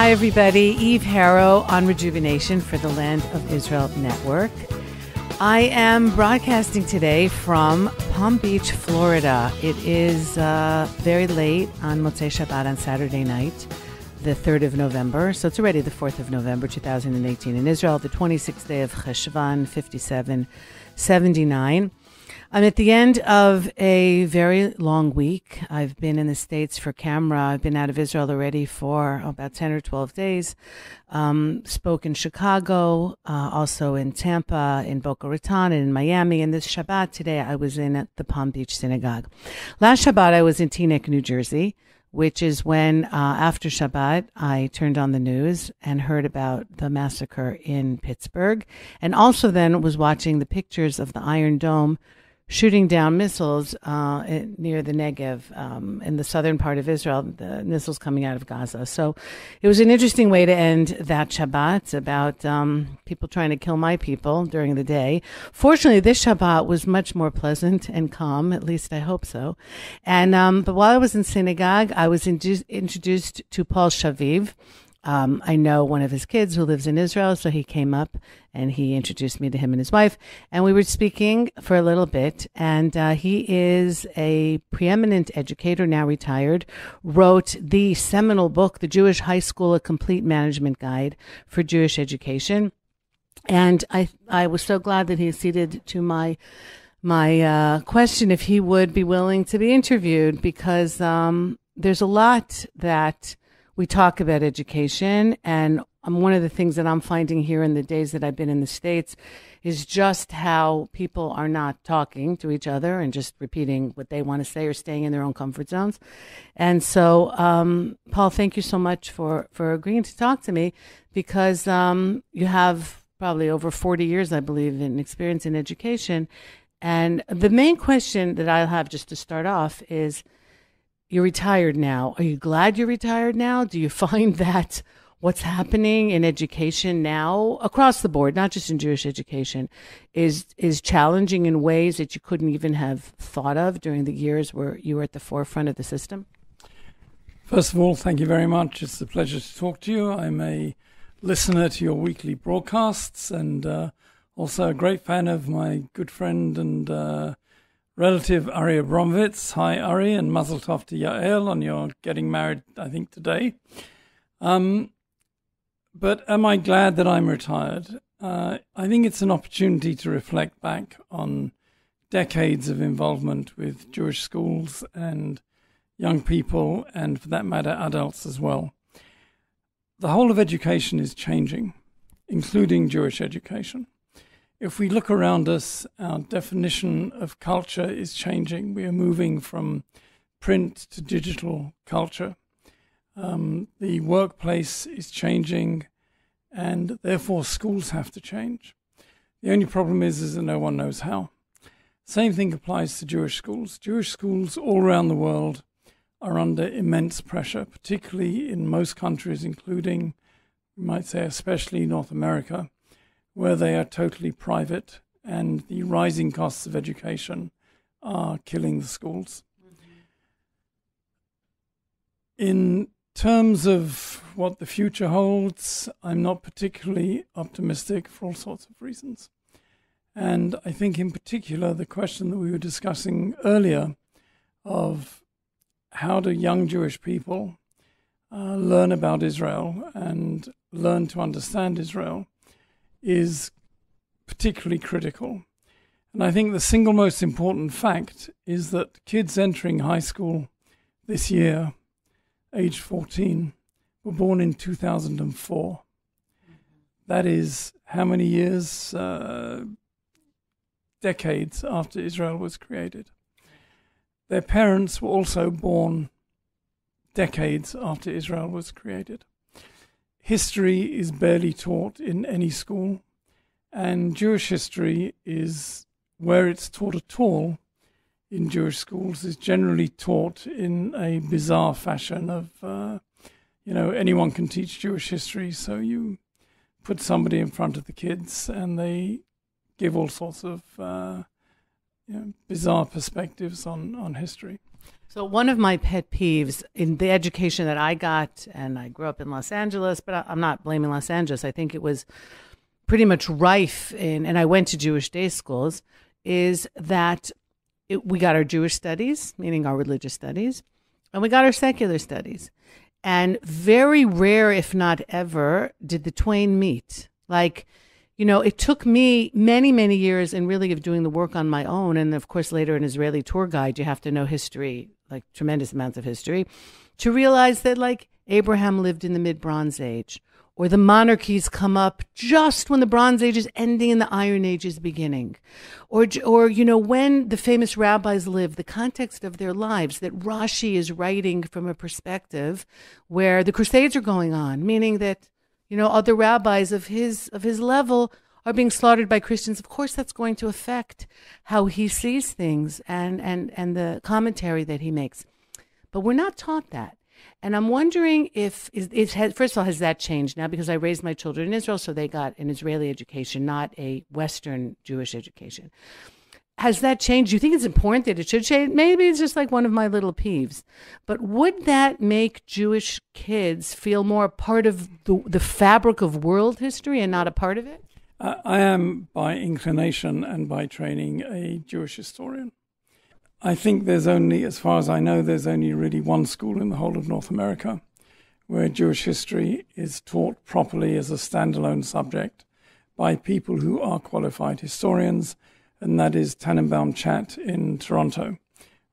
Hi, everybody. Eve Harrow on Rejuvenation for the Land of Israel Network. I am broadcasting today from Palm Beach, Florida. It is very late on Motzei Shabbat on Saturday night, the 3rd of November. So it's already the 4th of November, 2018. In Israel, the 26th day of Cheshvan, 5779. I'm at the end of a very long week. I've been in the States for camera. I've been out of Israel already for about 10 or 12 days. Spoke in Chicago, also in Tampa, in Boca Raton, and in Miami. And this Shabbat today, I was in at the Palm Beach synagogue. Last Shabbat, I was in Teaneck, New Jersey, which is when, after Shabbat, I turned on the news and heard about the massacre in Pittsburgh. And also then was watching the pictures of the Iron Dome shooting down missiles near the Negev in the southern part of Israel, the missiles coming out of Gaza. So it was an interesting way to end that Shabbat about people trying to kill my people during the day. Fortunately, this Shabbat was much more pleasant and calm, at least I hope so. And but while I was in synagogue, I was introduced to Paul Shaviv. I know one of his kids who lives in Israel, so he came up and he introduced me to him and his wife, and we were speaking for a little bit. And he is a preeminent educator, now retired, wrote the seminal book, The Jewish High School, A Complete Management Guide for Jewish Education. And I was so glad that he acceded to my question if he would be willing to be interviewed, because there's a lot that we talk about education, and one of the things that I'm finding here in the days that I've been in the States is just how people are not talking to each other and just repeating what they want to say or staying in their own comfort zones. And so, Paul, thank you so much for agreeing to talk to me, because you have probably over 40 years, I believe, in experience in education. And the main question that I'll have just to start off is, you're retired now. Are you glad you're retired now? Do you find that what's happening in education now, across the board, not just in Jewish education, is challenging in ways that you couldn't even have thought of during the years where you were at the forefront of the system? First of all, thank you very much. It's a pleasure to talk to you. I'm a listener to your weekly broadcasts, and also a great fan of my good friend and relative Ari Abramovitz. Hi, Ari, and Mazel Tov to Yael on your getting married, I think, today. But am I glad that I'm retired? I think it's an opportunity to reflect back on decades of involvement with Jewish schools and young people, and for that matter, adults as well. The whole of education is changing, including Jewish education. If we look around us, our definition of culture is changing. We are moving from print to digital culture. The workplace is changing, and therefore schools have to change. The only problem is that no one knows how. Same thing applies to Jewish schools. Jewish schools all around the world are under immense pressure, particularly in most countries, including, we might say, especially North America, where they are totally private, and the rising costs of education are killing the schools. Mm-hmm. In terms of what the future holds, I'm not particularly optimistic for all sorts of reasons. And I think in particular the question that we were discussing earlier of how do young Jewish people learn about Israel and learn to understand Israel is particularly critical. And I think the single most important fact is that kids entering high school this year, age 14, were born in 2004. Mm-hmm. That is how many years, decades after Israel was created. Their parents were also born decades after Israel was created. History is barely taught in any school, and Jewish history is, where it's taught at all in Jewish schools, is generally taught in a bizarre fashion of, anyone can teach Jewish history, so you put somebody in front of the kids and they give all sorts of bizarre perspectives on history. So one of my pet peeves in the education that I got, and I grew up in Los Angeles, but I'm not blaming Los Angeles. I think it was pretty much rife and I went to Jewish day schools, is that we got our Jewish studies, meaning our religious studies, and we got our secular studies. And very rare, if not ever, did the twain meet. Like, it took me many, many years and really of doing the work on my own. And of course, later an Israeli tour guide, you have to know history, like tremendous amounts of history, to realize that like Abraham lived in the mid-Bronze Age, or the monarchies come up just when the Bronze Age is ending and the Iron Age is beginning. Or when the famous rabbis lived, the context of their lives, that Rashi is writing from a perspective where the Crusades are going on, meaning that, other rabbis of his level are being slaughtered by Christians. Of course, that's going to affect how he sees things and the commentary that he makes. But we're not taught that. And I'm wondering if, first of all, has that changed now? Because I raised my children in Israel, so they got an Israeli education, not a Western Jewish education. Has that changed? Do you think it's important that it should change? Maybe it's just like one of my little peeves. But would that make Jewish kids feel more part of the fabric of world history and not a part of it? I am, by inclination and by training, a Jewish historian. I think there's only, as far as I know, there's only really one school in the whole of North America where Jewish history is taught properly as a standalone subject by people who are qualified historians, and that is Tannenbaum Chat in Toronto,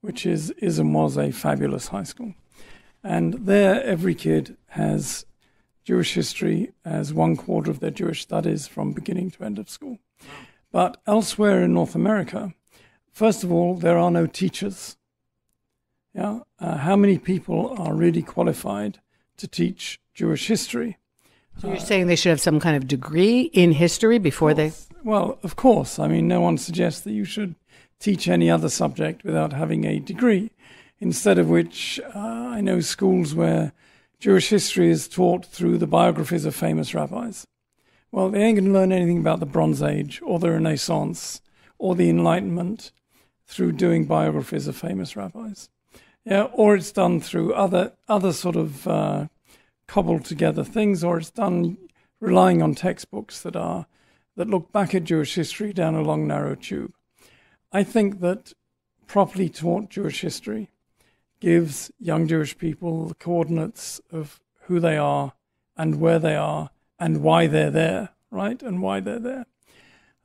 which is and was a fabulous high school. And there, every kid has Jewish history as 1/4 of their Jewish studies from beginning to end of school. But elsewhere in North America, first of all, there are no teachers. How many people are really qualified to teach Jewish history? So you're saying they should have some kind of degree in history before they... Well, of course. I mean, no one suggests that you should teach any other subject without having a degree, instead of which I know schools where Jewish history is taught through the biographies of famous rabbis. Well, they ain't going to learn anything about the Bronze Age or the Renaissance or the Enlightenment through doing biographies of famous rabbis. Or it's done through other sort of cobbled together things, or it's done relying on textbooks that look back at Jewish history down a long, narrow tube. I think that properly taught Jewish history gives young Jewish people the coordinates of who they are and where they are and why they're there, right? And why they're there.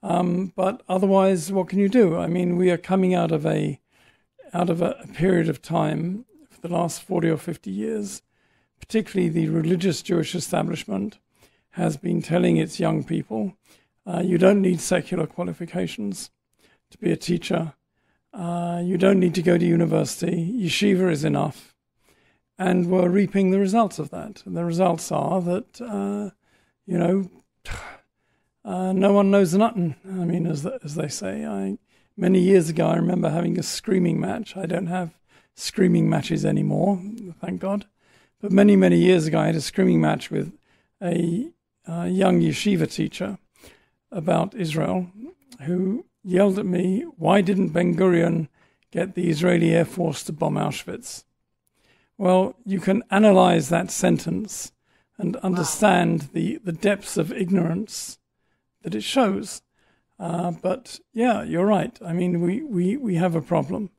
But otherwise, what can you do? I mean, we are coming out of a period of time for the last 40 or 50 years, particularly the religious Jewish establishment has been telling its young people, you don't need secular qualifications to be a teacher. You don't need to go to university. Yeshiva is enough. And we're reaping the results of that. And the results are that, no one knows nothing. I mean, as they say. Many years ago, I remember having a screaming match. I don't have screaming matches anymore, thank God. But many, many years ago, I had a screaming match with a young yeshiva teacher about Israel, who yelled at me, why didn't Ben-Gurion get the Israeli Air Force to bomb Auschwitz? Well, you can analyze that sentence and understand the depths of ignorance that it shows. But yeah, you're right. I mean, we have a problem.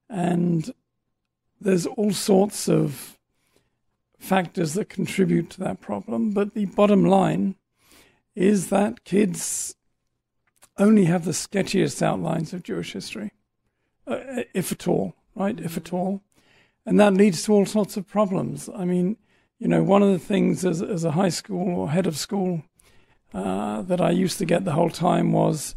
And there's all sorts of factors that contribute to that problem. But the bottom line is that kids only have the sketchiest outlines of Jewish history, if at all, right? If at all. And that leads to all sorts of problems. I mean, one of the things as a high school or head of school that I used to get the whole time was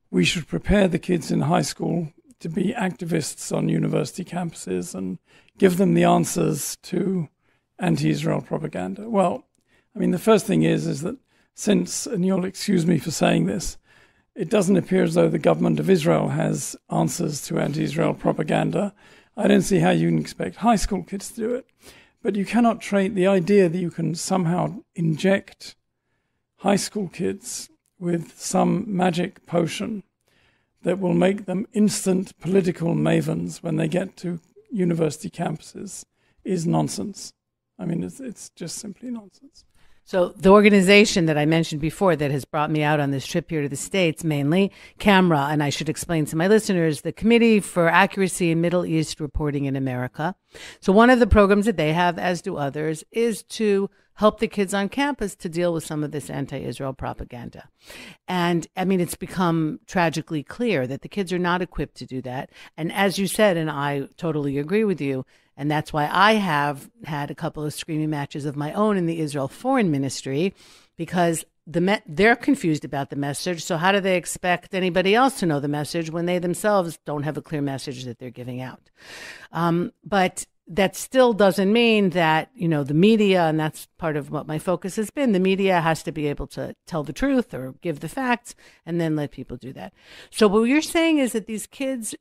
we should prepare the kids in high school to be activists on university campuses and give them the answers to anti-Israel propaganda. Well, I mean, the first thing is that since, and you'll excuse me for saying this, it doesn't appear as though the government of Israel has answers to anti-Israel propaganda. I don't see how you can expect high school kids to do it. But you cannot trade the idea that you can somehow inject high school kids with some magic potion that will make them instant political mavens when they get to university campuses is nonsense. I mean, it's just simply nonsense. So the organization that I mentioned before that has brought me out on this trip here to the States, mainly CAMRA, and I should explain to my listeners, the Committee for Accuracy in Middle East Reporting in America. So one of the programs that they have, as do others, is to help the kids on campus to deal with some of this anti-Israel propaganda. And I mean, it's become tragically clear that the kids are not equipped to do that. And as you said, and I totally agree with you, and that's why I have had a couple of screaming matches of my own in the Israel Foreign Ministry, because they're confused about the message. So how do they expect anybody else to know the message when they themselves don't have a clear message that they're giving out? But that still doesn't mean that, the media, and that's part of what my focus has been, the media has to be able to tell the truth or give the facts and then let people do that. So what you're saying is that these kids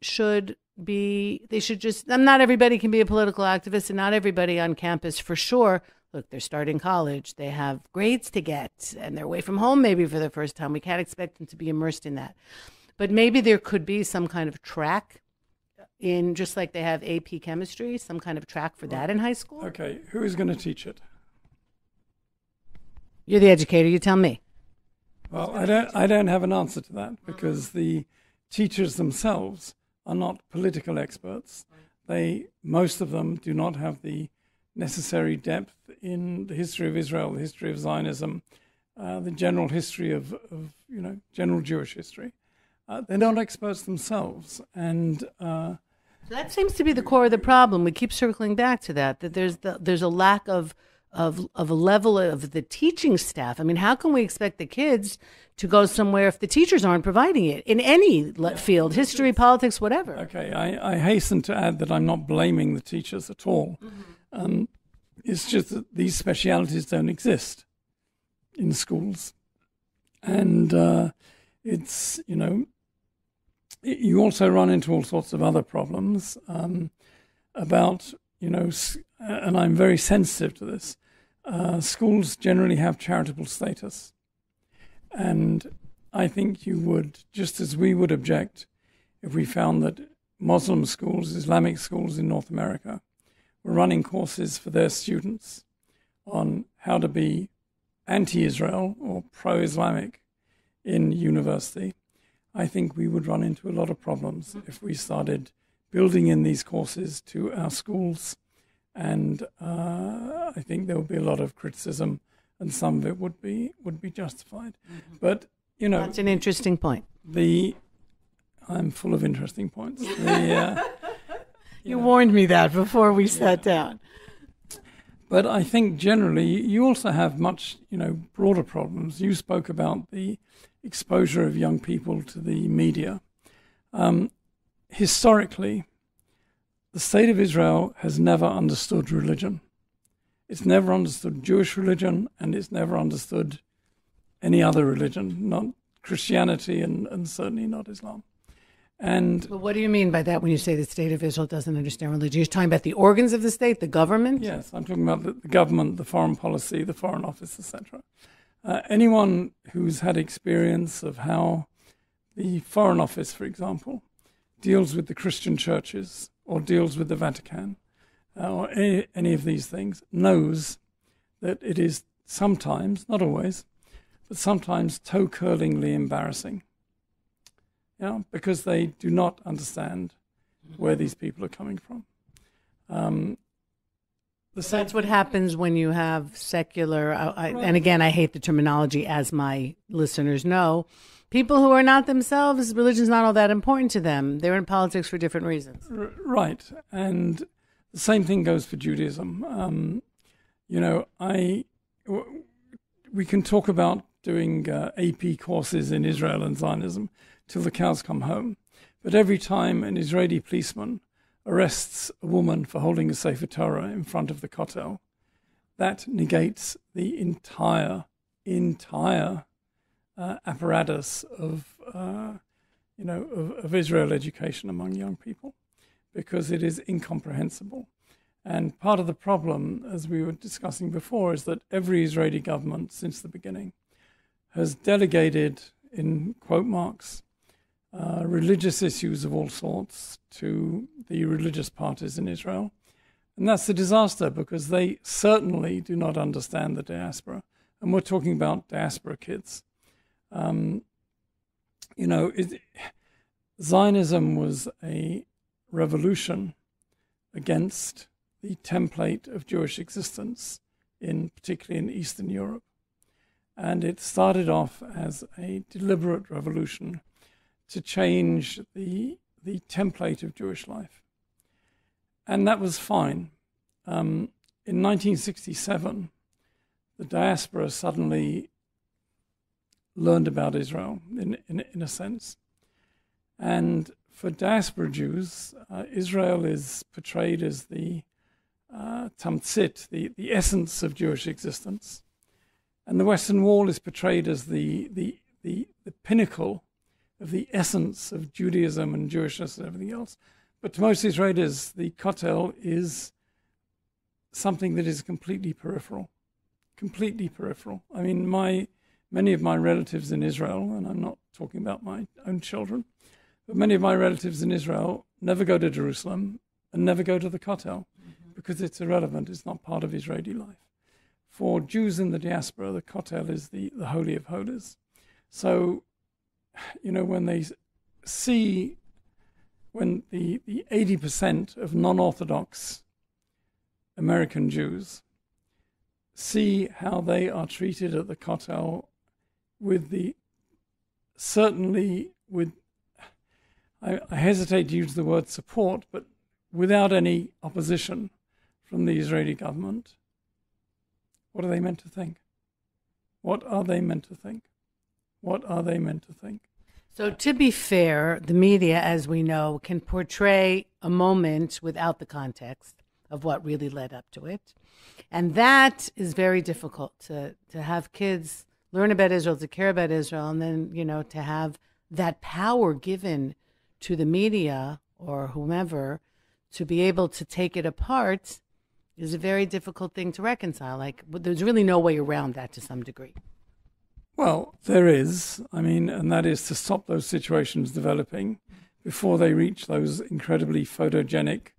not everybody can be a political activist, and not everybody on campus for sure. Look, they're starting college, they have grades to get, and they're away from home maybe for the first time. We can't expect them to be immersed in that. But maybe there could be some kind of track in, just like they have AP chemistry, some kind of track for that in high school. Okay, who is going to teach it? You're the educator, you tell me. Well, I don't have an answer to that, because the teachers themselves are not political experts. Most of them do not have the necessary depth in the history of Israel, the history of Zionism, the general history of general Jewish history. They're not experts themselves, and that seems to be the core of the problem. We keep circling back to that there's a lack of a level of the teaching staff. I mean, how can we expect the kids to go somewhere if the teachers aren't providing it in any field, history, politics, whatever? Okay, I hasten to add that I'm not blaming the teachers at all. Mm-hmm. It's just that these specialities don't exist in schools. And it's, you also run into all sorts of other problems about, and I'm very sensitive to this. Schools generally have charitable status. And I think you would, just as we would object if we found that Muslim schools, Islamic schools in North America, were running courses for their students on how to be anti-Israel or pro-Islamic in university, I think we would run into a lot of problems if we started building in these courses to our schools. And I think there would be a lot of criticism, and some of it would be justified. Mm-hmm. But, that's an interesting point. I'm full of interesting points. You warned me that before we sat down. But I think generally you also have much, broader problems. You spoke about the exposure of young people to the media. Historically, the state of Israel has never understood religion. It's never understood Jewish religion, and it's never understood any other religion, not Christianity and certainly not Islam. But what do you mean by that when you say the state of Israel doesn't understand religion? You're talking about the organs of the state, the government? Yes, I'm talking about the government, the foreign policy, the foreign office, etc. Anyone who's had experience of how the foreign office, for example, deals with the Christian churches or deals with the Vatican or any of these things knows that it is sometimes, not always, but sometimes toe-curlingly embarrassing. Because they do not understand where these people are coming from. That's what happens when you have secular, and again, I hate the terminology, as my listeners know, people who are not themselves, religion's not all that important to them. They're in politics for different reasons. Right. And the same thing goes for Judaism. We can talk about doing AP courses in Israel and Zionism till the cows come home. But every time an Israeli policeman arrests a woman for holding a Sefer Torah in front of the Kotel, that negates the entire apparatus of Israel education among young people, because it is incomprehensible. And part of the problem, as we were discussing before, is that every Israeli government since the beginning has delegated, in quote marks, religious issues of all sorts to the religious parties in Israel. And that's a disaster because they certainly do not understand the diaspora. And we're talking about diaspora kids. Zionism was a revolution against the template of Jewish existence, particularly in Eastern Europe. And it started off as a deliberate revolution to change the template of Jewish life. And that was fine. In 1967, the diaspora suddenly learned about Israel, in a sense. And for diaspora Jews, Israel is portrayed as the tamtzit, the essence of Jewish existence. And the Western Wall is portrayed as the pinnacle of the essence of Judaism and Jewishness and everything else. But to most Israelis, the Kotel is something that is completely peripheral. Completely peripheral. I mean, many of my relatives in Israel, and I'm not talking about my own children, but many of my relatives in Israel never go to Jerusalem and never go to the Kotel because it's irrelevant. It's not part of Israeli life. For Jews in the diaspora, the Kotel is the Holy of Holies. So, when they see, when the 80% of non-Orthodox American Jews see how they are treated at the Kotel I hesitate to use the word support, but without any opposition from the Israeli government, what are they meant to think? What are they meant to think? What are they meant to think? So to be fair, the media, as we know, can portray a moment without the context of what really led up to it. And that is very difficult to have kids learn about Israel, to care about Israel, and then, to have that power given to the media or whomever to be able to take it apart is a very difficult thing to reconcile. Like, there's really no way around that to some degree. Well, there is. And that is to stop those situations developing before they reach those incredibly photogenic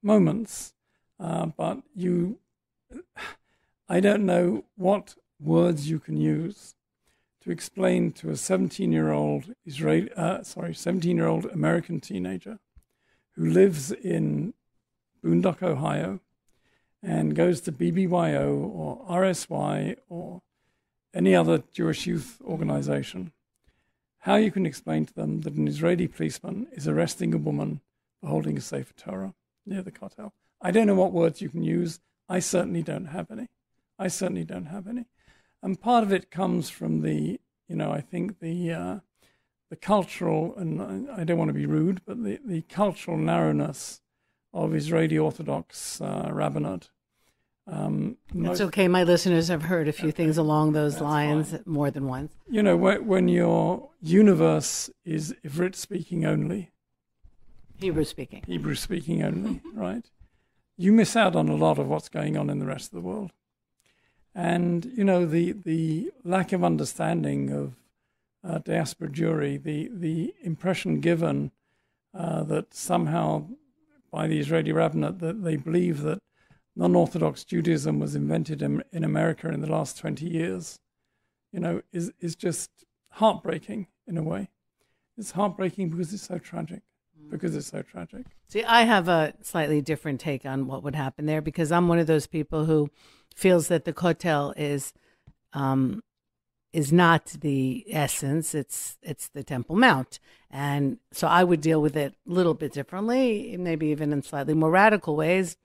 moments. But I don't know what words you can use to explain to a 17-year-old American teenager who lives in Boondock, Ohio, and goes to BBYO or RSY or any other Jewish youth organization, how you can explain to them that an Israeli policeman is arresting a woman for holding a Sefer Torah near the Kotel. I don't know what words you can use. I certainly don't have any. And part of it comes from the cultural, and I don't want to be rude, but the cultural narrowness of Israeli Orthodox rabbinate. That's okay. My listeners have heard a few things along those lines more than once. When your universe is Ivrit speaking only, Hebrew speaking only, right? You miss out on a lot of what's going on in the rest of the world. And, the lack of understanding of diaspora Jewry, the impression given that somehow by the Israeli rabbinate that they believe that non-Orthodox Judaism was invented in America in the last 20 years, is just heartbreaking in a way. It's heartbreaking because it's so tragic. See, I have a slightly different take on what would happen there because I'm one of those people who feels that the Kotel is not the essence; it's the Temple Mount, and so I would deal with it a little bit differently, maybe even in slightly more radical ways,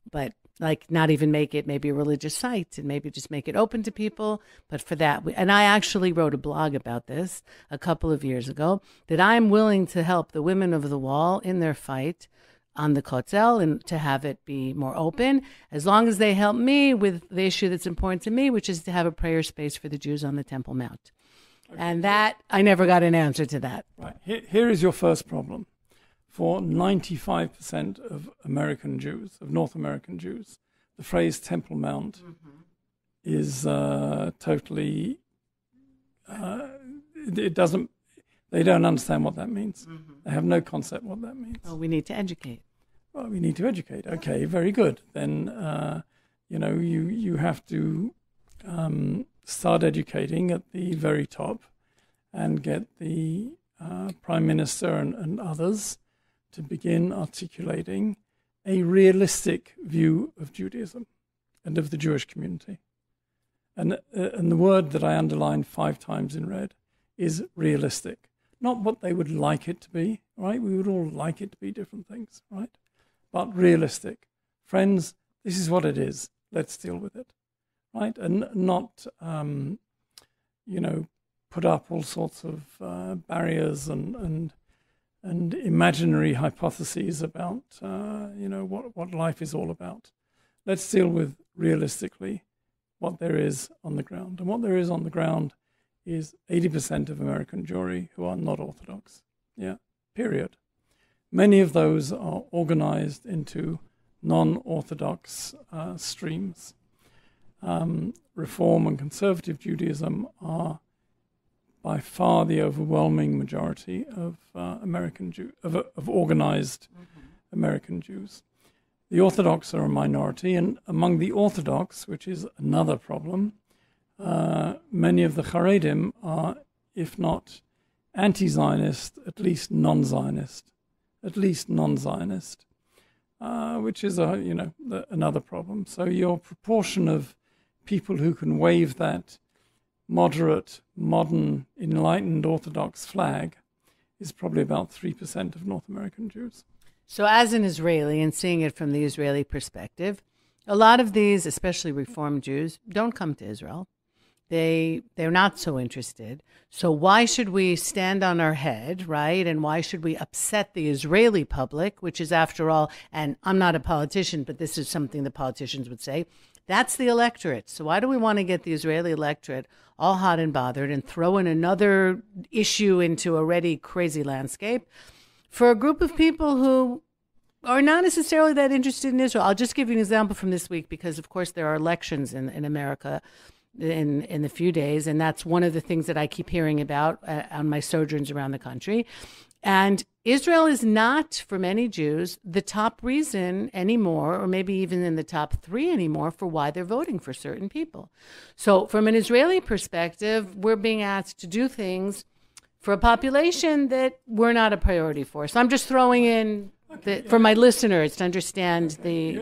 but like not even make it maybe a religious site and maybe just make it open to people. But for that, and I actually wrote a blog about this a couple of years ago, that I'm willing to help the women of the wall in their fight on the Kotel and to have it be more open, as long as they help me with the issue that's important to me, which is to have a prayer space for the Jews on the Temple Mount. Okay. And that, I never got an answer to that. Right. Here is your first problem. For 95% of American Jews, of North American Jews, the phrase Temple Mount is totally, it doesn't, They don't understand what that means. Mm-hmm. They have no concept what that means. Well, we need to educate. Well, we need to educate. Okay, very good. Then, you have to start educating at the very top and get the Prime Minister and others to begin articulating a realistic view of Judaism and of the Jewish community. And the word that I underlined 5 times in red is realistic. Not what they would like it to be, right? We would all like it to be different things, right? But realistic. Friends, this is what it is. Let's deal with it, right? And not, put up all sorts of barriers and imaginary hypotheses about, what life is all about. Let's deal with realistically what there is on the ground. And what there is on the ground is 80% of American Jewry who are not Orthodox. Yeah, period. Many of those are organized into non-Orthodox streams. Reform and conservative Judaism are by far the overwhelming majority of American of organized American Jews. The Orthodox are a minority, and among the Orthodox, which is another problem, many of the Haredim are, if not anti-Zionist, at least non-Zionist, which is another problem. So your proportion of people who can wave that moderate, modern, enlightened Orthodox flag is probably about 3% of North American Jews. So as an Israeli and seeing it from the Israeli perspective, a lot of these, especially Reform Jews, don't come to Israel. They're not so interested. So why should we stand on our head, right? And why should we upset the Israeli public, which is, after all, and I'm not a politician, but this is something the politicians would say, that's the electorate. So why do we want to get the Israeli electorate all hot and bothered and throw in another issue into a already crazy landscape for a group of people who are not necessarily that interested in Israel? I'll just give you an example from this week because, of course, there are elections in America in a few days, and that's one of the things that I keep hearing about on my sojourns around the country. And Israel is not, for many Jews, the top reason anymore, or maybe even in the top 3 anymore, for why they're voting for certain people. So from an Israeli perspective, we're being asked to do things for a population that we're not a priority for. So I'm just throwing in, for my listeners to understand the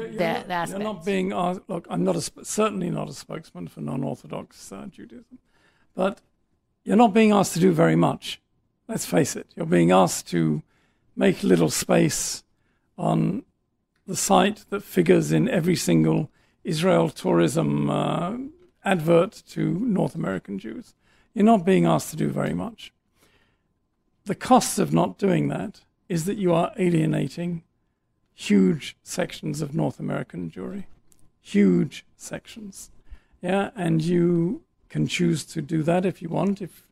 aspect. You're not being asked, look, I'm certainly not a spokesman for non-Orthodox Judaism, but you're not being asked to do very much. Let's face it. You're being asked to make a little space on the site that figures in every single Israel tourism advert to North American Jews. You're not being asked to do very much. The cost of not doing that is that you are alienating huge sections of North American Jewry. Huge sections. Yeah, and you can choose to do that if you want. If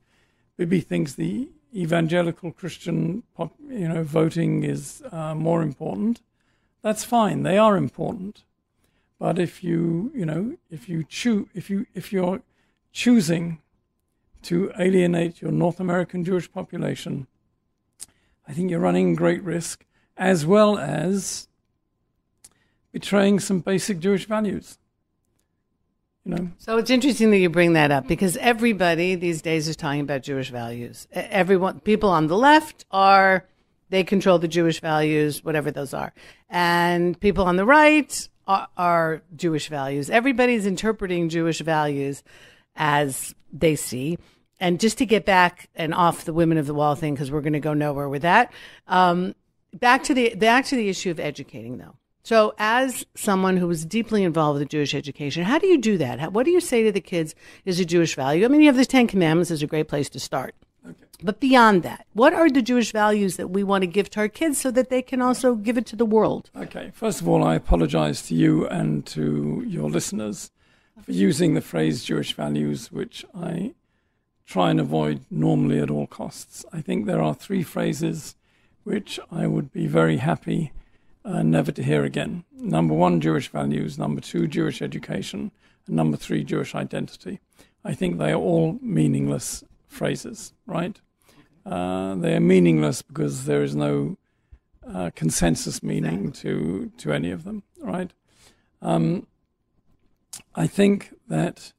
Bibi thinks the evangelical Christian voting is more important, that's fine. They are important. But if you're choosing to alienate your North American Jewish population, I think you're running great risk, as well as betraying some basic Jewish values. So it's interesting that you bring that up, because everybody these days is talking about Jewish values. People on the left they control the Jewish values, whatever those are. And people on the right are Jewish values. Everybody's interpreting Jewish values as they see. And just to get back and off the Women of the Wall thing, because we're going to go nowhere with that, back to the issue of educating, though. So as someone who was deeply involved with Jewish education, how do you do that? What do you say to the kids is a Jewish value? I mean, you have the 10 Commandments is a great place to start. Okay. But beyond that, what are the Jewish values that we want to give to our kids so that they can also give it to the world? Okay. First of all, I apologize to you and to your listeners for using the phrase Jewish values, which I try and avoid normally at all costs. I think there are 3 phrases which I would be very happy never to hear again. Number 1, Jewish values. Number 2, Jewish education. And number 3, Jewish identity. I think they are all meaningless phrases, right? They are meaningless because there is no consensus meaning to any of them, right? I think that,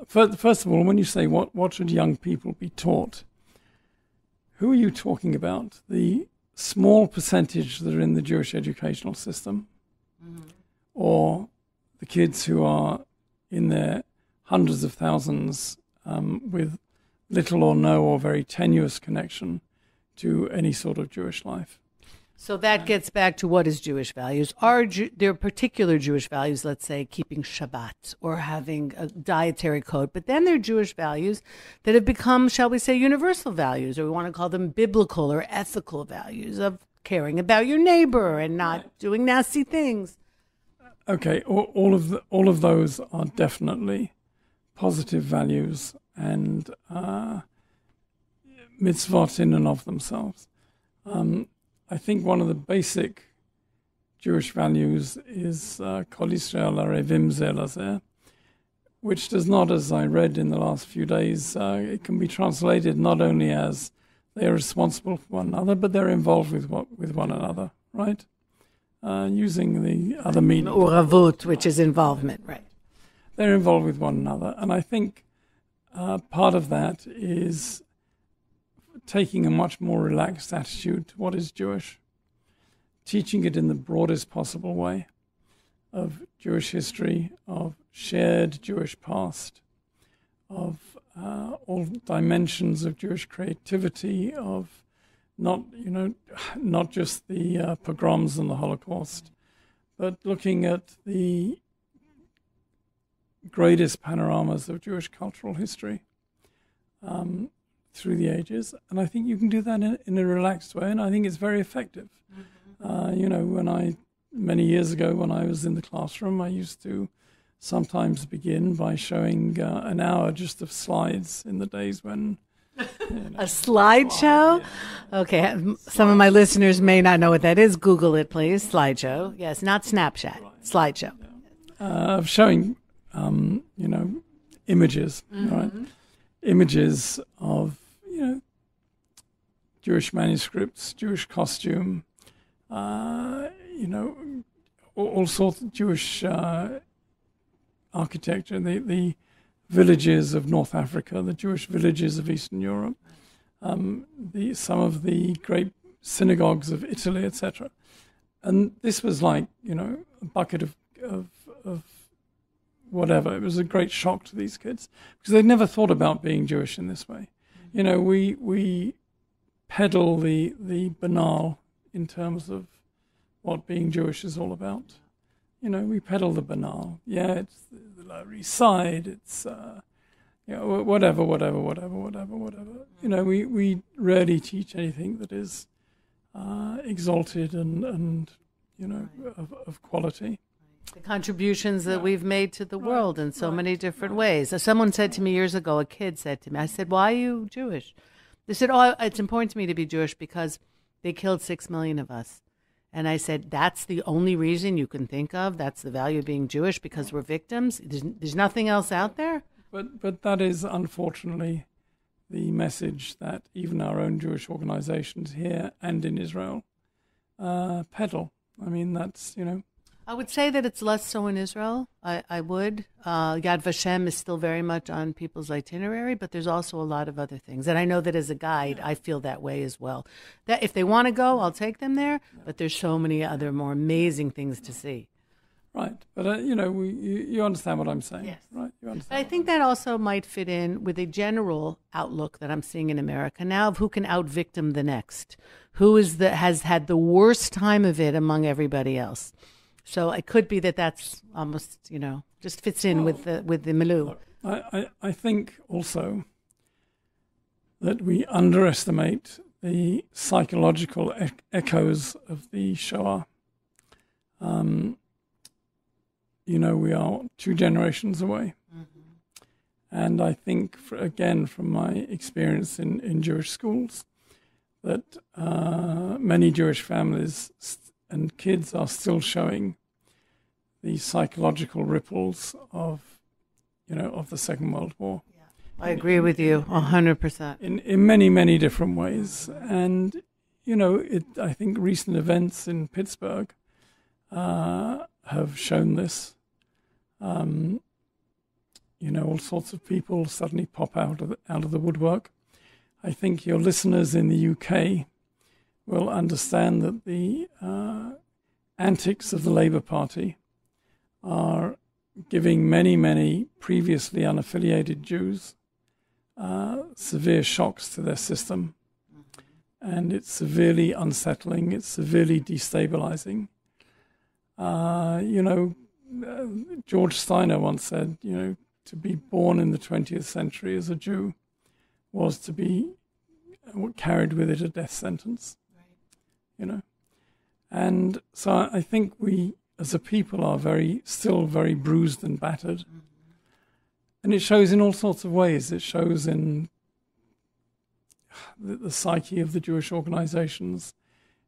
first of all, when you say what should young people be taught, who are you talking about? The small percentage that are in the Jewish educational system, or the kids who are in their hundreds of thousands with little or no or very tenuous connection to any sort of Jewish life? So that gets back to what is Jewish values. Are there particular Jewish values, let's say keeping Shabbat or having a dietary code, but then there are Jewish values that have become, shall we say, universal values, or we want to call them biblical or ethical values of caring about your neighbor and not doing nasty things. Okay, all of those are definitely positive values and mitzvot in and of themselves. I think one of the basic Jewish values is Kol Yisrael Arevim Zeh Lazeh, which does not, as I read in the last few days, it can be translated not only as they are responsible for one another, but they're involved with one another, right? Using the other meaning. Uravut, which is involvement, right? They're involved with one another. And I think part of that is taking a much more relaxed attitude to what is Jewish, teaching it in the broadest possible way of Jewish history, of shared Jewish past, of all dimensions of Jewish creativity, of not just the pogroms and the Holocaust, but looking at the greatest panoramas of Jewish cultural history through the ages. And I think you can do that in a relaxed way, and I think it's very effective. Many years ago when I was in the classroom, I used to sometimes begin by showing an hour just of slides in the days when... A slideshow? Okay, some of my listeners may not know what that is. Google it, please. Slideshow. Yes, not Snapchat. Slideshow. Of showing, images, right? Images of, Jewish manuscripts, Jewish costume, all sorts of Jewish architecture, the villages of North Africa, the Jewish villages of Eastern Europe, some of the great synagogues of Italy, etc. And this was like, a bucket of whatever. It was a great shock to these kids because they'd never thought about being Jewish in this way. We peddle the banal in terms of what being Jewish is all about. We peddle the banal. Yeah, it's the Lower East Side. It's whatever. We rarely teach anything that is exalted and of quality. The contributions that we've made to the world in so many different ways. Someone said to me years ago, a kid said to me, I said, "Why are you Jewish?" They said, "Oh, it's important to me to be Jewish because they killed 6 million of us." And I said, "That's the only reason you can think of? That's the value of being Jewish, because we're victims? There's nothing else out there?" But that is unfortunately the message that even our own Jewish organizations here and in Israel peddle. I mean, that's, I would say that it's less so in Israel. I would. Yad Vashem is still very much on people's itinerary, but there's also a lot of other things. And I know that as a guide, I feel that way as well. That if they want to go, I'll take them there, but there's so many other more amazing things to see. Right. But, you understand what I'm saying. Yes. Right? You understand. I think that also might fit in with a general outlook that I'm seeing in America now of who can out-victim the next, who has had the worst time of it among everybody else. So it could be that that's almost, just fits in with the milieu. I think also that we underestimate the psychological echoes of the Shoah. We are 2 generations away. Mm-hmm. And I think, from my experience in Jewish schools, that many Jewish families and kids are still showing the psychological ripples of the Second World War. I agree with you 100%. In many, many different ways. And, I think recent events in Pittsburgh have shown this. All sorts of people suddenly pop out of the woodwork. I think your listeners in the UK will understand that the antics of the Labour Party are giving many, many previously unaffiliated Jews severe shocks to their system. And it's severely unsettling, it's severely destabilizing. George Steiner once said, to be born in the 20th century as a Jew was to be carried with it a death sentence. Right. And so I think we as a people are still very bruised and battered. Mm-hmm. And it shows in all sorts of ways. It shows in the psyche of the Jewish organizations.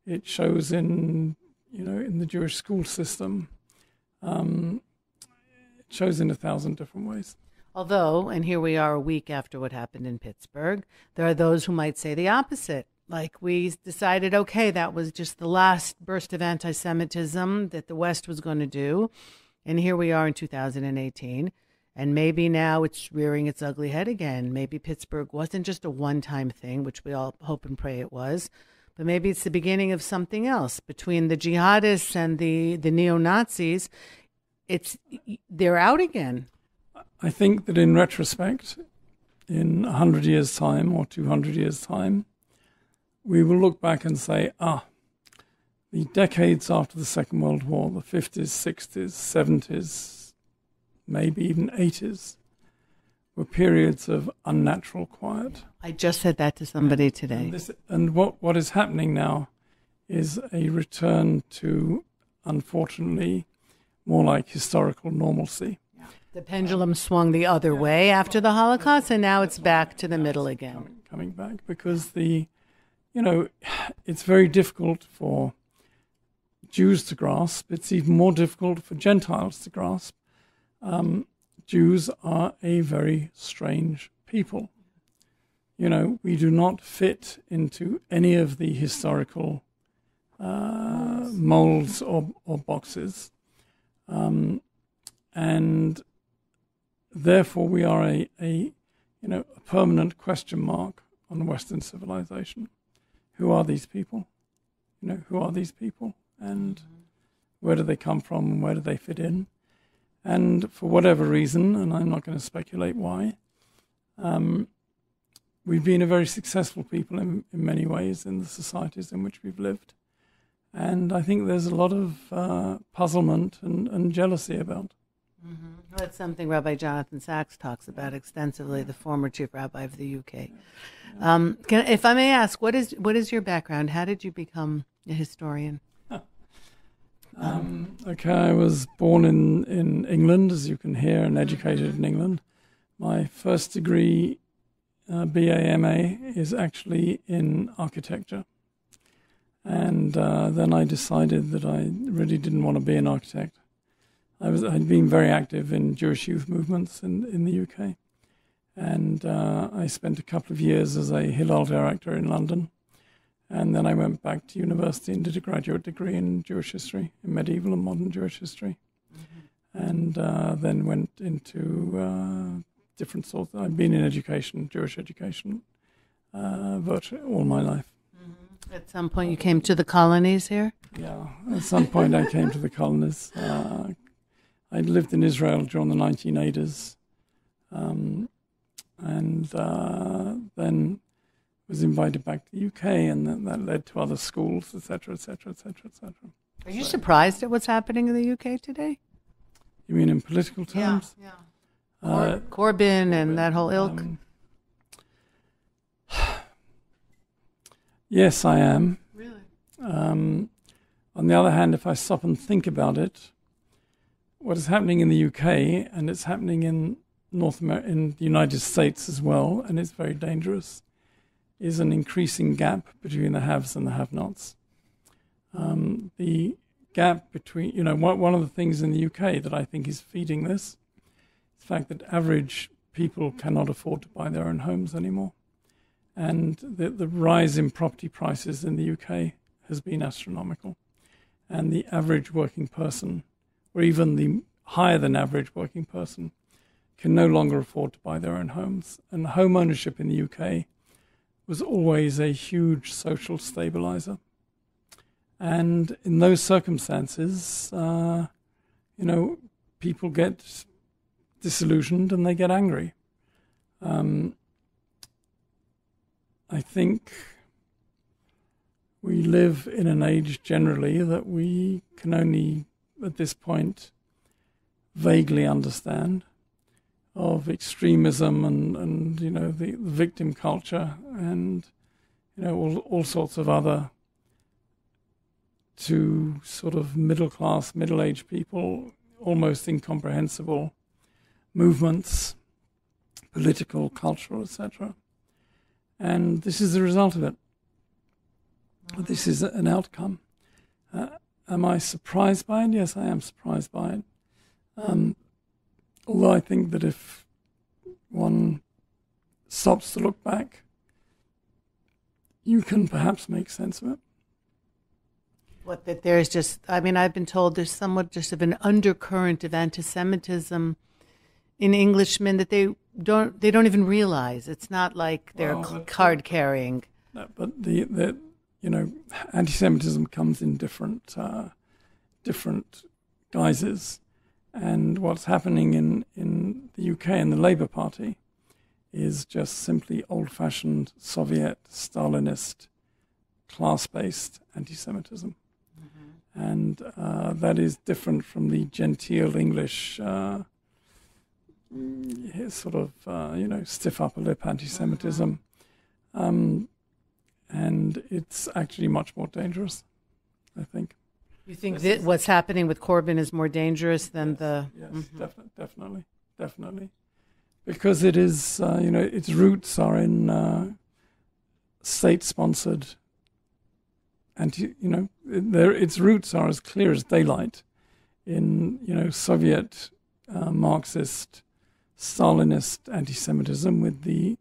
It shows in the Jewish school system. It shows in 1,000 different ways. Although, and here we are a week after what happened in Pittsburgh, there are those who might say the opposite. Like, we decided, okay, that was just the last burst of anti-Semitism that the West was going to do. And here we are in 2018. And maybe now it's rearing its ugly head again. Maybe Pittsburgh wasn't just a one-time thing, which we all hope and pray it was. But maybe it's the beginning of something else. Between the jihadists and the neo-Nazis, they're out again. I think that in retrospect, in 100 years' time or 200 years' time, we will look back and say, the decades after the Second World War, the 50s, 60s, 70s, maybe even 80s, were periods of unnatural quiet. I just said that to somebody today. And what is happening now is a return to, unfortunately, more like historical normalcy. Yeah. The pendulum swung the other way after the Holocaust, and now it's back to the middle again. Coming back because it's very difficult for Jews to grasp. It's even more difficult for Gentiles to grasp. Jews are a very strange people. We do not fit into any of the historical molds or boxes. And therefore we are a permanent question mark on Western civilization. Who are these people? Who are these people? And where do they come from and where do they fit in? And for whatever reason, and I'm not going to speculate why, we've been a very successful people in many ways in the societies in which we've lived. And I think there's a lot of puzzlement and jealousy about. Mm-hmm. That's something Rabbi Jonathan Sachs talks about extensively, the former chief rabbi of the UK. If I may ask, what is your background? How did you become a historian? Okay, I was born in England, as you can hear, and educated in England. My first degree, BA/MA, is actually in architecture. And then I decided that I really didn't want to be an architect. I'd been very active in Jewish youth movements in the UK. And I spent a couple of years as a Hillel director in London. And then I went back to university and did a graduate degree in Jewish history, in medieval and modern Jewish history. Mm-hmm. And then went into different sorts. I've been in education, Jewish education, virtually all my life. Mm-hmm. At some point you came to the colonies here? Yeah, at some point I came to the colonies. I lived in Israel during the 1980s. And then was invited back to the UK, and that led to other schools, etc., etc., etc., etc. Are you surprised at what's happening in the UK today? You mean in political terms? Yeah. Corbyn and that whole ilk? Yes, I am. Really? On the other hand, if I stop and think about it, what is happening in the UK, and it's happening in North America, in the United States as well, and it's very dangerous, is an increasing gap between the haves and the have-nots. The gap between, one of the things in the UK that I think is feeding this is the fact that average people cannot afford to buy their own homes anymore. And the rise in property prices in the UK has been astronomical. And the average working person, or even the higher than average working person, can no longer afford to buy their own homes. And home ownership in the UK was always a huge social stabilizer. And in those circumstances, people get disillusioned and they get angry. I think we live in an age generally that we can only, at this point, vaguely understand, of extremism and the victim culture and all sorts of other, to sort of middle-class, middle-aged people, almost incomprehensible movements, political, cultural, etc. And this is the result of it. This is an outcome. Am I surprised by it? Yes, I am surprised by it. Although I think that if one stops to look back, you can perhaps make sense of it. What, that there's just, I mean, I've been told there's somewhat just of an undercurrent of anti-Semitism in Englishmen that they don't even realize. It's not like they're card carrying. But the anti-Semitism comes in different guises. And what's happening in the UK and the Labour Party is just simply old-fashioned Soviet, Stalinist, class-based anti-Semitism. Mm-hmm. And that is different from the genteel English stiff upper lip anti-Semitism. Mm-hmm. And it's actually much more dangerous, I think. You think that what's happening with Corbyn is more dangerous than Yes, definitely. Because it is, its roots are in state-sponsored its roots are as clear as daylight in, Soviet, Marxist, Stalinist anti-Semitism, with the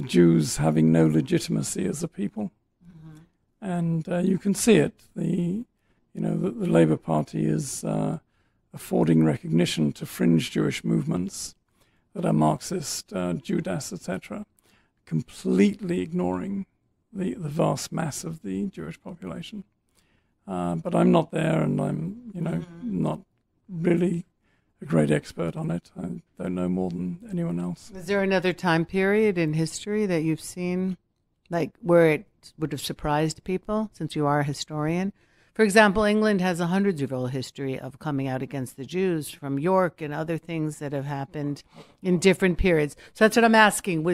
Jews having no legitimacy as a people. Mm-hmm. And you can see it. The Labour Party is affording recognition to fringe Jewish movements that are Marxist, Judas, etc., completely ignoring the vast mass of the Jewish population. But I'm not there, and I'm, not really a great expert on it. I don't know more than anyone else. Is there another time period in history that you've seen, like, where it would have surprised people, since you are a historian? For example, England has a hundreds-year-old history of coming out against the Jews, from York and other things that have happened in different periods. So that's what I'm asking.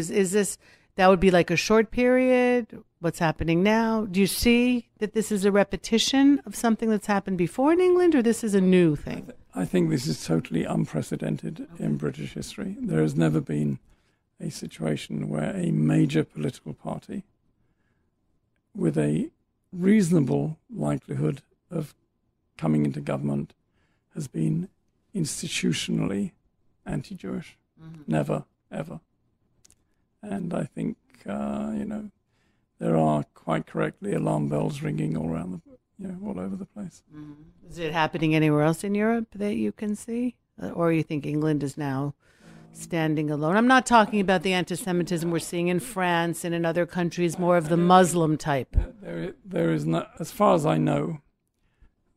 That would be like a short period? What's happening now? Do you see that this is a repetition of something that's happened before in England, or this is a new thing? I think this is totally unprecedented in British history. There has never been a situation where a major political party with a reasonable likelihood of coming into government has been institutionally anti-Jewish. Mm-hmm. Never, ever. And I think, there are quite correctly alarm bells ringing all around all over the place. Mm-hmm. Is it happening anywhere else in Europe that you can see? Or you think England is now standing alone? I'm not talking about the anti-Semitism we're seeing in France and in other countries, more of the Muslim type. There is no, as far as I know,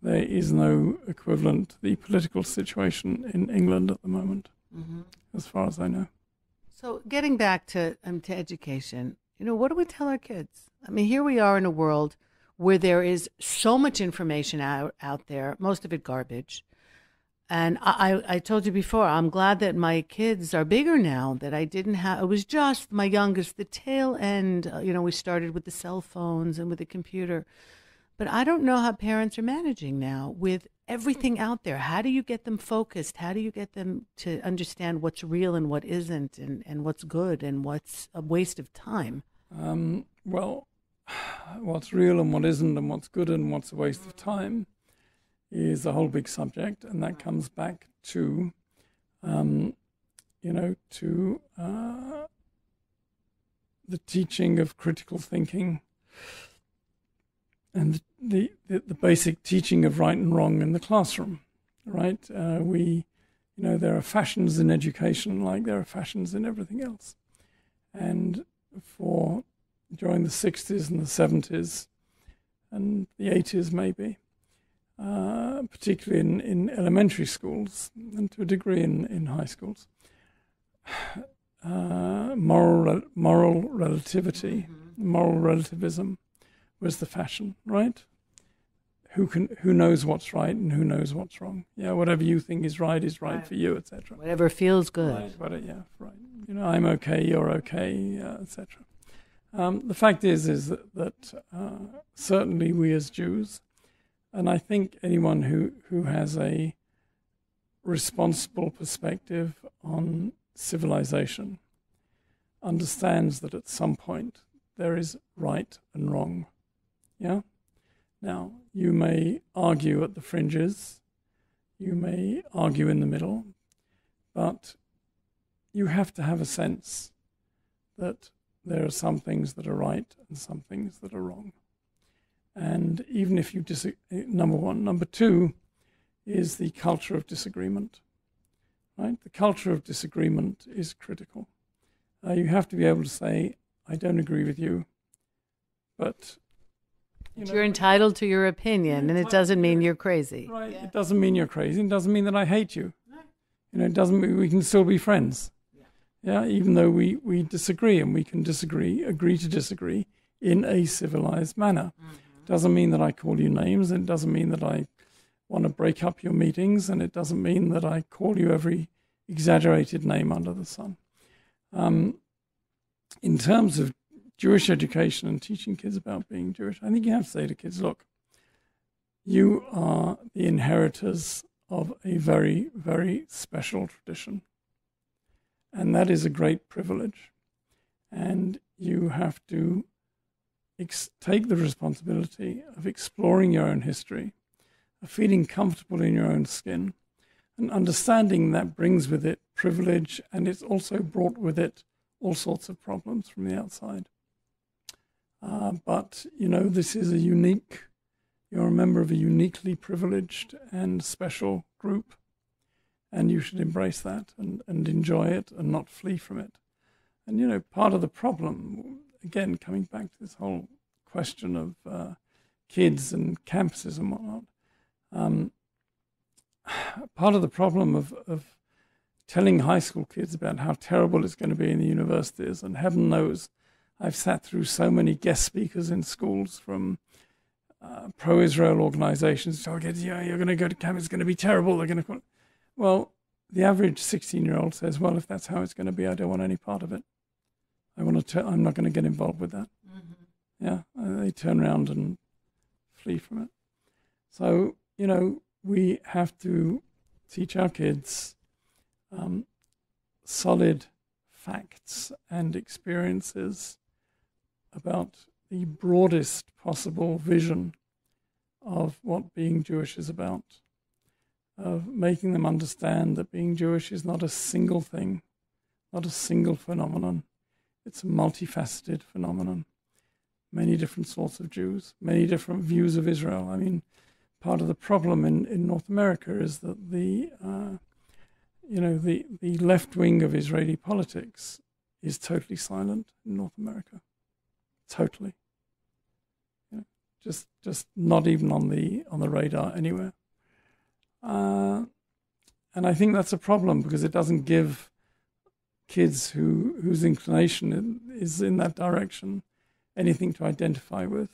there is no equivalent to the political situation in England at the moment, mm-hmm. as far as I know. So getting back to education, what do we tell our kids? I mean, here we are in a world where there is so much information out there, most of it garbage. And I told you before, I'm glad that my kids are bigger now, that I didn't have, it was just my youngest, the tail end. We started with the cell phones and with the computer. But I don't know how parents are managing now with everything out there. How do you get them focused? How do you get them to understand what's real and what isn't, and what's good and what's a waste of time? What's real and what isn't, and what's good and what's a waste of time is a whole big subject, and that comes back to, to the teaching of critical thinking and the basic teaching of right and wrong in the classroom, right? There are fashions in education like there are fashions in everything else. And during the 60s and the 70s and the 80s maybe, particularly in elementary schools and to a degree in high schools, moral relativity, moral relativism was the fashion, right? Who knows what's right and who knows what's wrong? Yeah, whatever you think is right for you, etc. Whatever feels good. Right. Right. I'm okay, you're okay, etc. The fact is that certainly we as Jews, and I think anyone who has a responsible perspective on civilization understands that at some point there is right and wrong. Yeah? Now, you may argue at the fringes, you may argue in the middle, but you have to have a sense that there are some things that are right and some things that are wrong. And even if you disagree, number one. Number two is the culture of disagreement, right? The culture of disagreement is critical. You have to be able to say, I don't agree with you, but you're entitled to your opinion, and it doesn't mean you're crazy. Right. Yeah. It doesn't mean you're crazy. It doesn't mean that I hate you. No. It doesn't mean we can still be friends. Yeah. Even though we disagree, and we can agree to disagree in a civilized manner. It doesn't mean that I call you names, and it doesn't mean that I want to break up your meetings, and it doesn't mean that I call you every exaggerated name under the sun. In terms of Jewish education and teaching kids about being Jewish, I think you have to say to kids, look, you are the inheritors of a very, very special tradition. And that is a great privilege. And you have to take the responsibility of exploring your own history, of feeling comfortable in your own skin, and understanding that brings with it privilege, and it's also brought with it all sorts of problems from the outside. But, this is you're a member of a uniquely privileged and special group, and you should embrace that and enjoy it and not flee from it. And, part of the problem, again, coming back to this whole question of kids and campuses and whatnot, part of the problem of telling high school kids about how terrible it's going to be in the universities, and heaven knows, I've sat through so many guest speakers in schools from pro-Israel organizations. So you're going to go to camp, it's going to be terrible. They're going to. Well, the average 16-year-old says, well, if that's how it's going to be, I don't want any part of it. I'm not going to get involved with that. Mm-hmm. Yeah, they turn around and flee from it. So, we have to teach our kids solid facts and experiences about the broadest possible vision of what being Jewish is about, of making them understand that being Jewish is not a single thing, not a single phenomenon. It's a multifaceted phenomenon. Many different sorts of Jews, many different views of Israel. I mean, part of the problem in North America is that the left wing of Israeli politics is totally silent in North America. Totally. Just not even on the radar anywhere. And I think that's a problem because it doesn't give kids whose inclination is in that direction anything to identify with.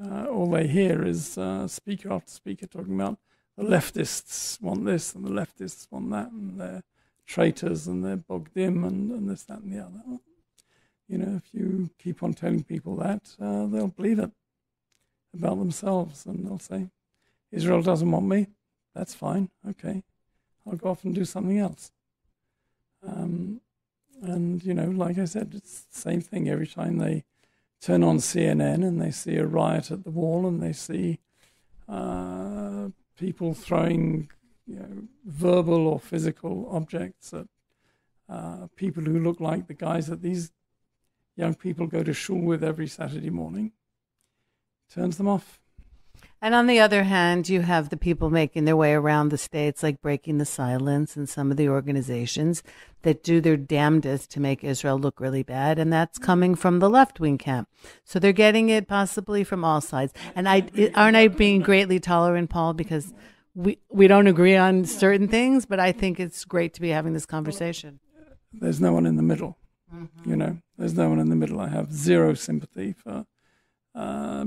All they hear is speaker after speaker talking about the leftists want this and the leftists want that, and they're traitors and they're bogdim and this, that, and the other. If you keep on telling people that, they'll believe it about themselves, and they'll say, Israel doesn't want me. That's fine. Okay. I'll go off and do something else. And, like I said, it's the same thing every time they turn on CNN and they see a riot at the wall and they see people throwing verbal or physical objects at people who look like the guys that these young people go to shul with every Saturday morning, turns them off. And on the other hand, you have the people making their way around the states, like Breaking the Silence and some of the organizations that do their damnedest to make Israel look really bad. And that's coming from the left-wing camp. So they're getting it possibly from all sides. And aren't I being greatly tolerant, Paul, because we don't agree on certain things, but I think it's great to be having this conversation. There's no one in the middle. There's no one in the middle. I have zero sympathy for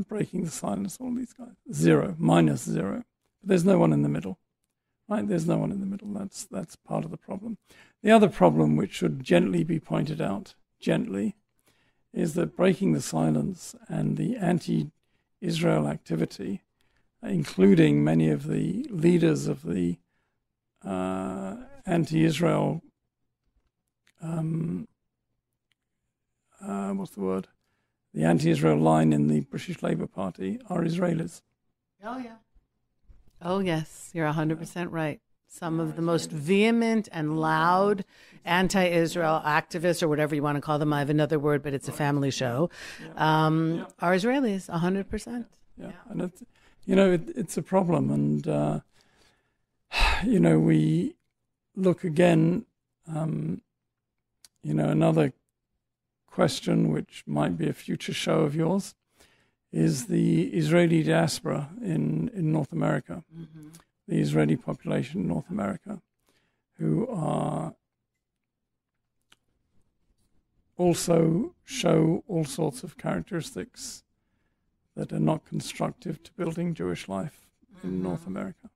Breaking the Silence, all these guys. Zero, -0. But there's no one in the middle, right? There's no one in the middle. That's part of the problem. The other problem, which should gently be pointed out, is that Breaking the Silence and the anti-Israel activity, including many of the leaders of the anti-Israel, the anti-Israel line in the British Labour Party are Israelis. Oh, yeah. Oh, yes. You're 100% right. Some of the most vehement and loud anti-Israel activists, or whatever you want to call them, I have another word, but it's a family show, are Israelis, 100%. Yeah. And it's a problem. And, we look again, another question, which might be a future show of yours, is the Israeli diaspora in North America, the Israeli population in North America, who are also show all sorts of characteristics that are not constructive to building Jewish life in North America.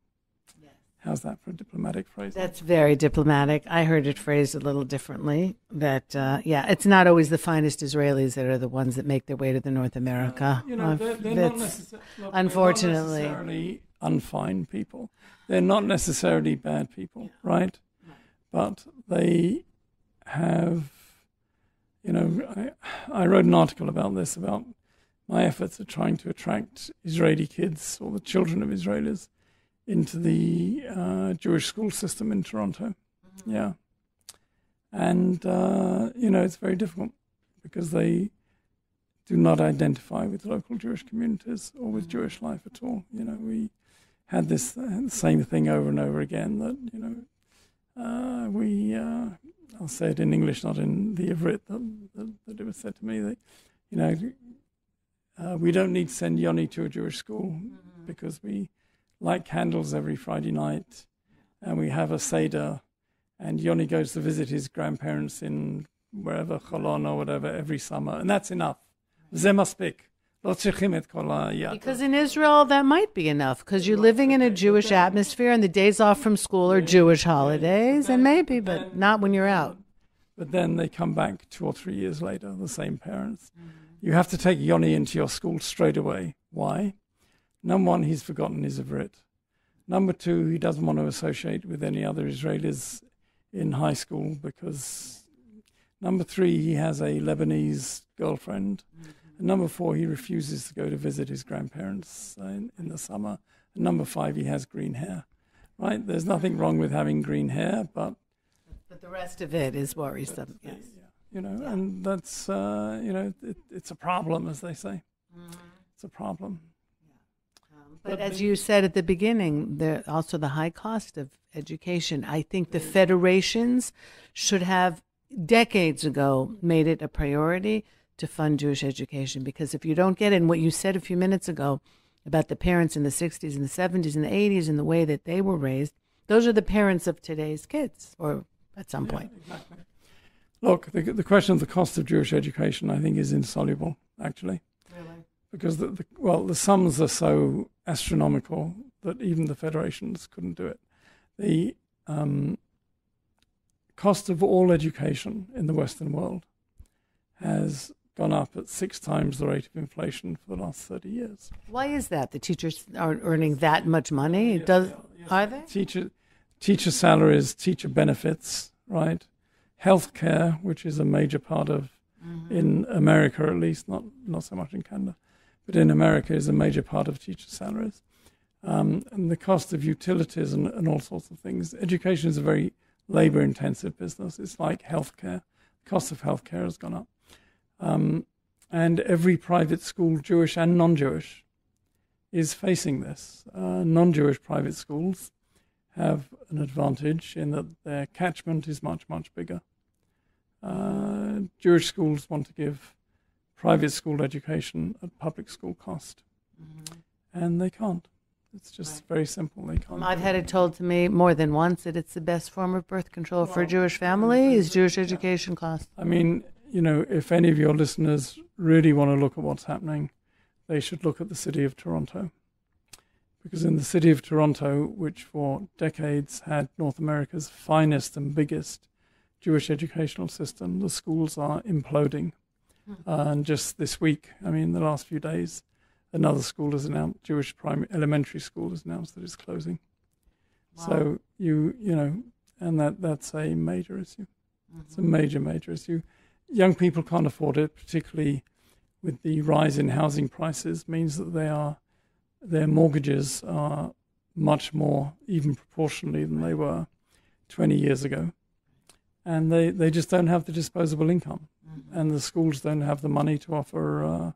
How's that for a diplomatic phrase? That's very diplomatic. I heard it phrased a little differently. That, it's not always the finest Israelis that are the ones that make their way to the North America. They're not unfortunately, necessarily unfine people. They're not necessarily bad people, right? But they have, I wrote an article about this, about my efforts at trying to attract Israeli kids, or the children of Israelis, into the Jewish school system in Toronto. Yeah. And, it's very difficult because they do not identify with local Jewish communities or with Jewish life at all. We had this same thing over and over again that, I'll say it in English, not in the Ivrit, that it was said to me that, we don't need to send Yoni to a Jewish school because we light candles every Friday night, and we have a Seder, and Yoni goes to visit his grandparents in wherever, Cholon or whatever, every summer, and that's enough. Ze maspik. Because in Israel, that might be enough, because you're living in a Jewish atmosphere, and the days off from school are Jewish holidays, and maybe, but not when you're out. But then they come back 2 or 3 years later, the same parents. You have to take Yoni into your school straight away. Why? Number one, he's forgotten his Ivrit. Number two, he doesn't want to associate with any other Israelis in high school because, number three, he has a Lebanese girlfriend. And number four, he refuses to go to visit his grandparents in the summer. And number five, he has green hair. Right? There's nothing wrong with having green hair, but the rest of it is worrisome. Yes. And that's, it's a problem, as they say. It's a problem. But as you said at the beginning, there also the high cost of education. I think the federations should have decades ago made it a priority to fund Jewish education, because if you don't get it, and what you said a few minutes ago about the parents in the 60s and the 70s and the 80s and the way that they were raised, those are the parents of today's kids, or at some point. Exactly. Look, the question of the cost of Jewish education, I think, is insoluble, actually. Really? Because, the sums are so astronomical that even the federations couldn't do it. The cost of all education in the Western world has gone up at 6 times the rate of inflation for the last 30 years. Why is that? The teachers aren't earning that much money? Are they? Teacher salaries, teacher benefits, right? Healthcare, which is a major part of, in America at least, not so much in Canada, but in America is a major part of teacher salaries. And the cost of utilities and all sorts of things. Education is a very labor-intensive business. It's like healthcare. The cost of healthcare has gone up. And every private school, Jewish and non-Jewish, is facing this. Non-Jewish private schools have an advantage in that their catchment is much, much bigger. Jewish schools want to give private school education at public school cost, and they can't. It's just very simple. They can't. I've had it told to me more than once that it's the best form of birth control for a Jewish family is Jewish education costs. I mean, if any of your listeners really want to look at what's happening, they should look at the city of Toronto. Because in the city of Toronto, which for decades had North America's finest and biggest Jewish educational system, the schools are imploding. And just this week, the last few days, another school has announced, Jewish elementary school has announced that it's closing. Wow. So and that's a major issue. It's a major, major issue. Young people can't afford it, particularly with the rise in housing prices, means that their mortgages are much more, even proportionally, than they were 20 years ago. And they just don't have the disposable income. And the schools don't have the money to offer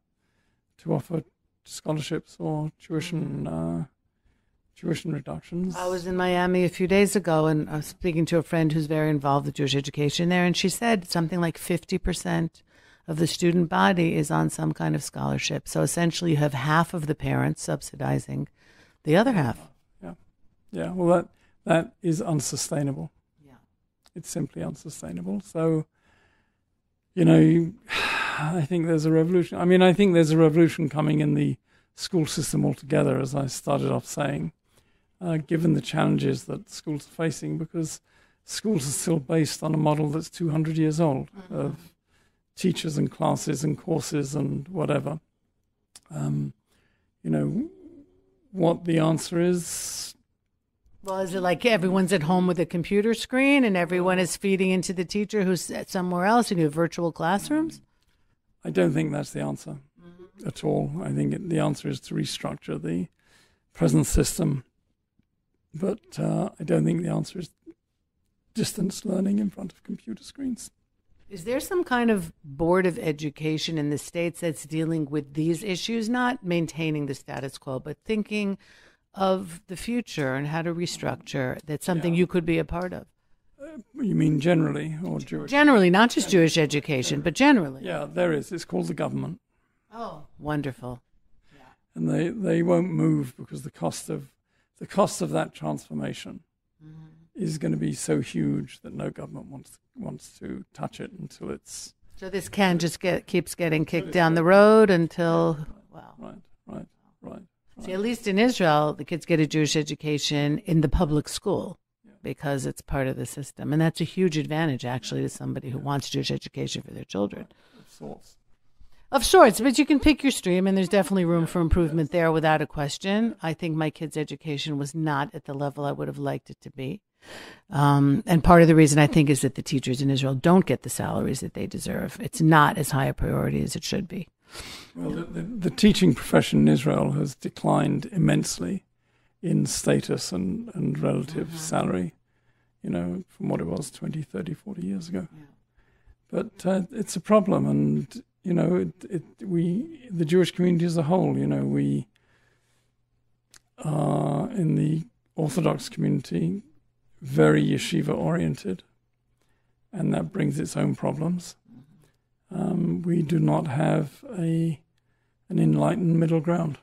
scholarships or tuition reductions. I was in Miami a few days ago, and I was speaking to a friend who's very involved with Jewish education there, and she said something like 50% of the student body is on some kind of scholarship. So essentially you have half of the parents subsidizing the other half. Yeah. Well, that is unsustainable. Yeah. It's simply unsustainable. So, I think there's a revolution. I think there's a revolution coming in the school system altogether, as I started off saying, given the challenges that schools are facing, because schools are still based on a model that's 200 years old of teachers and classes and courses and whatever. What the answer is? Well, is it like everyone's at home with a computer screen and everyone is feeding into the teacher who's somewhere else and you have virtual classrooms? I don't think that's the answer at all. I think the answer is to restructure the present system. But I don't think the answer is distance learning in front of computer screens. Is there some kind of board of education in the States that's dealing with these issues, not maintaining the status quo, but thinking of the future and how to restructure? That's something you could be a part of. You mean generally or Jewish? Generally, not just Jewish education, but generally. Yeah, there is. It's called the government. Oh, wonderful. Yeah. And they won't move because the cost of that transformation is going to be so huge that no government wants to touch it until it's. So this can just keeps getting kicked down the road until Right. See, at least in Israel, the kids get a Jewish education in the public school because it's part of the system. And that's a huge advantage, actually, to somebody who wants Jewish education for their children. Of sorts, but you can pick your stream, and there's definitely room for improvement there without a question. I think my kids' education was not at the level I would have liked it to be. And part of the reason I think is that the teachers in Israel don't get the salaries that they deserve. It's not as high a priority as it should be. Well, the teaching profession in Israel has declined immensely in status and relative salary, from what it was 20, 30, 40 years ago. Yeah. But it's a problem, and, the Jewish community as a whole, we are in the Orthodox community very yeshiva-oriented, and that brings its own problems. We do not have an enlightened middle ground.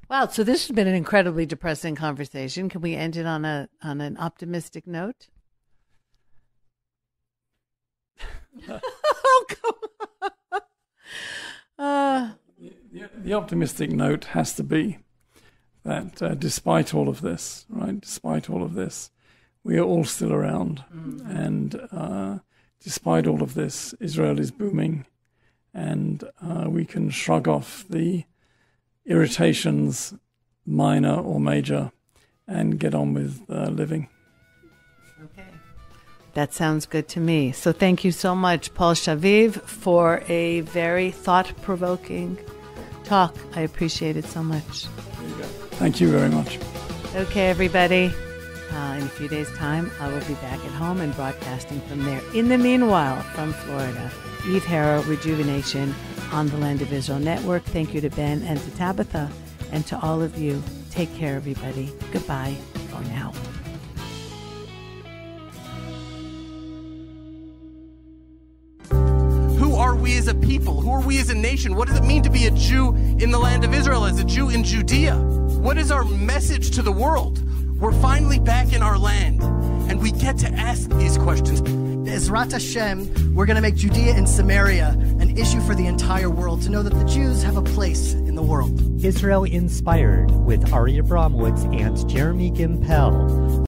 Wow, so this has been an incredibly depressing conversation. Can we end it on an optimistic note? Oh, come on. The optimistic note has to be that despite all of this, we are all still around. And despite all of this, Israel is booming, and we can shrug off the irritations, minor or major, and get on with living. Okay. That sounds good to me. So thank you so much, Paul Shaviv, for a very thought-provoking talk. I appreciate it so much. There you go. Thank you very much. Okay, everybody. In a few days' time, I will be back at home and broadcasting from there. In the meanwhile, from Florida, Eve Harrow, Rejuvenation on the Land of Israel Network. Thank you to Ben and to Tabitha and to all of you. Take care, everybody. Goodbye for now. Who are we as a people? Who are we as a nation? What does it mean to be a Jew in the land of Israel, as a Jew in Judea? What is our message to the world? We're finally back in our land, and we get to ask these questions. Be'ezrat Hashem, we're going to make Judea and Samaria an issue for the entire world, to know that the Jews have a place in the world. Israel Inspired with Ari Abramowitz and Jeremy Gimpel.